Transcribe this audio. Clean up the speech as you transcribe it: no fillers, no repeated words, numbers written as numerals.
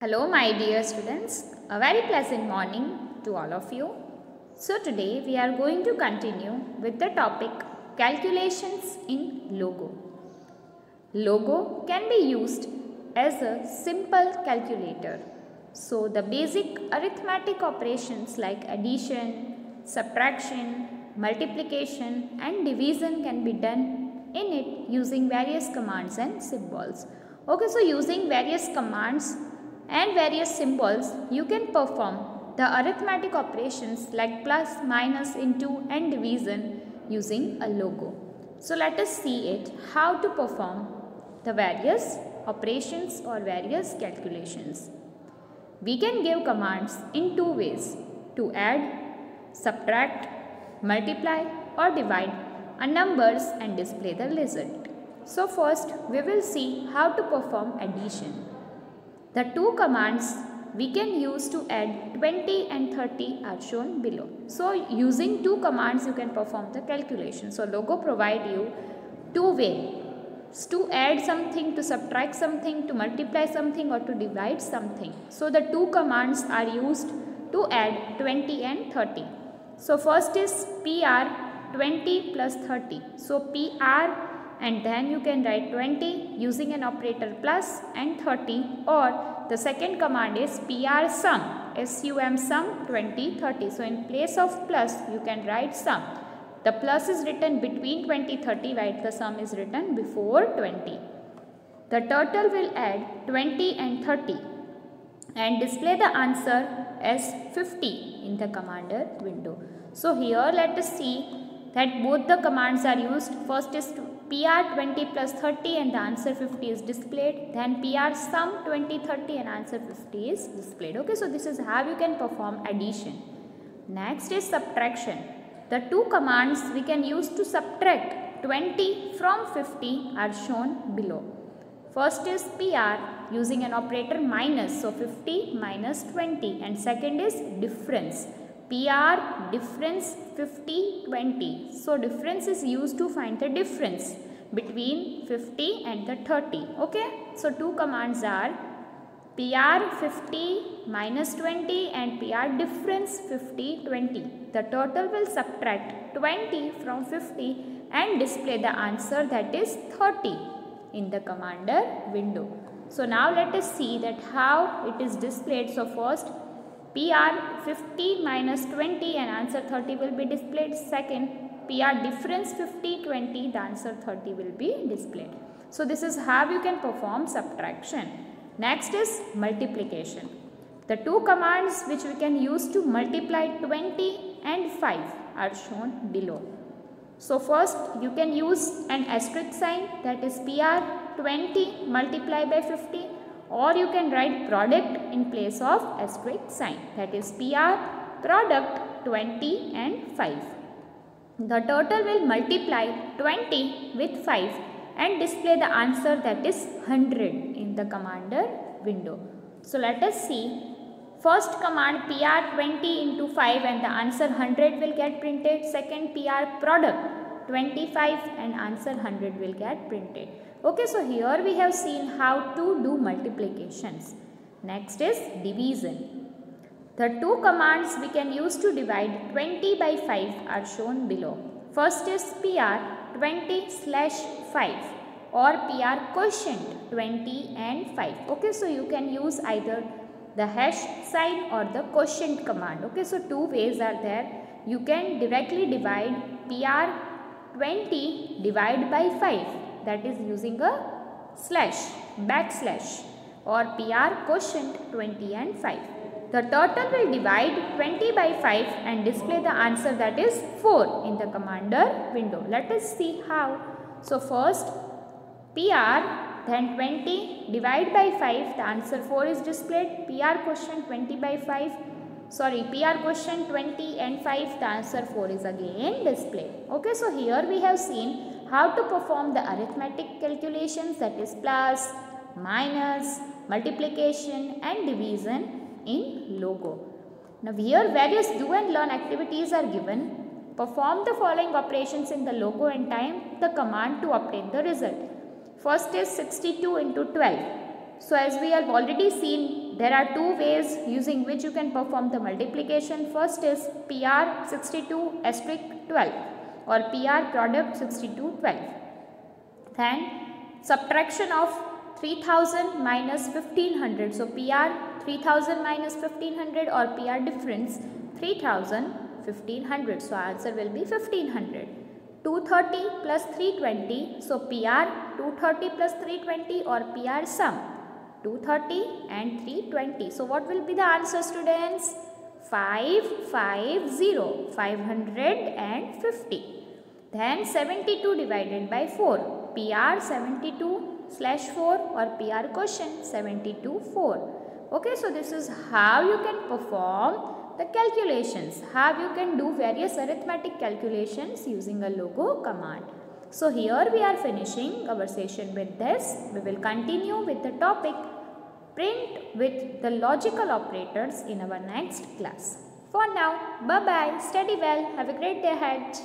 Hello my dear students, a very pleasant morning to all of you. So today we are going to continue with the topic calculations in logo. Logo can be used as a simple calculator. So the basic arithmetic operations like addition, subtraction, multiplication and division can be done in it using various commands and symbols. Okay, so using various commands and various symbols, you can perform the arithmetic operations like plus, minus, into and division using a logo. So let us see it how to perform the various operations or various calculations. We can give commands in two ways: to add, subtract, multiply or divide a numbers and display the result. So first we will see how to perform addition. The two commands we can use to add 20 and 30 are shown below. So using two commands you can perform the calculation. So logo provide you two ways to add something, to subtract something, to multiply something or to divide something. So the two commands are used to add 20 and 30. So first is PR 20 plus 30. So PR and then you can write 20 using an operator plus and 30, or the second command is PR sum, SUM sum 20 30. So in place of plus you can write sum. The plus is written between 20 30 while the sum is written before 20. The turtle will add 20 and 30 and display the answer as 50 in the commander window. So here let us see that both the commands are used. First is PR 20 plus 30 and the answer 50 is displayed. Then PR sum 20 30 and answer 50 is displayed. Okay, so this is how you can perform addition. Next is subtraction. The two commands we can use to subtract 20 from 50 are shown below. First is PR using an operator minus, so 50 minus 20, and second is difference. PR difference 50 20. So difference is used to find the difference between 50 and the 30. Okay, so two commands are PR 50 minus 20 and PR difference 50 20. The total will subtract 20 from 50 and display the answer, that is 30 in the commander window. So now let us see that how it is displayed. So first PR 50 minus 20 and answer 30 will be displayed. Second, PR difference 50 20, the answer 30 will be displayed. So this is how you can perform subtraction. Next is multiplication. The two commands which we can use to multiply 20 and 5 are shown below. So first you can use an asterisk sign, that is PR 20 multiply by 50, or you can write product in place of asterisk sign, that is PR product 20 and 5. The total will multiply 20 with 5 and display the answer, that is 100 in the commander window. So let us see. First command PR 20 into 5 and the answer 100 will get printed. Second PR product 25 and answer 100 will get printed. Okay, so here we have seen how to do multiplications. Next is division. The two commands we can use to divide 20 by 5 are shown below. First is PR 20 slash 5 or PR quotient 20 and 5. Okay, so you can use either the hash sign or the quotient command. Okay, so two ways are there. You can directly divide PR 20 divide by 5, that is using a slash, backslash, or PR quotient 20 and 5. The total will divide 20 by 5 and display the answer, that is 4 in the commander window. Let us see how. So first PR then 20 divide by 5, the answer 4 is displayed. PR quotient 20 by 5, PR quotient 20 and 5, the answer 4 is again displayed. Okay, so here we have seen how to perform the arithmetic calculations, that is plus, minus, multiplication and division in logo. Now here various do and learn activities are given. Perform the following operations in the logo and time the command to obtain the result. First is 62 into 12. So as we have already seen, there are two ways using which you can perform the multiplication. First is PR 62 asterisk 12 or PR product 6212. Then subtraction of 3000 minus 1500. So PR 3000 minus 1500 or PR difference 3000 1500. So answer will be 1500. 230 plus 320. So PR 230 plus 320 or PR sum 230 and 320. So what will be the answer, students? 550, 550. Then 72 divided by 4. PR 72/4 or PR quotient 72/4. Okay, so this is how you can perform the calculations, how you can do various arithmetic calculations using a logo command. So here we are finishing our session with this. We will continue with the topic print with the logical operators in our next class. For now, bye bye, study well, have a great day ahead.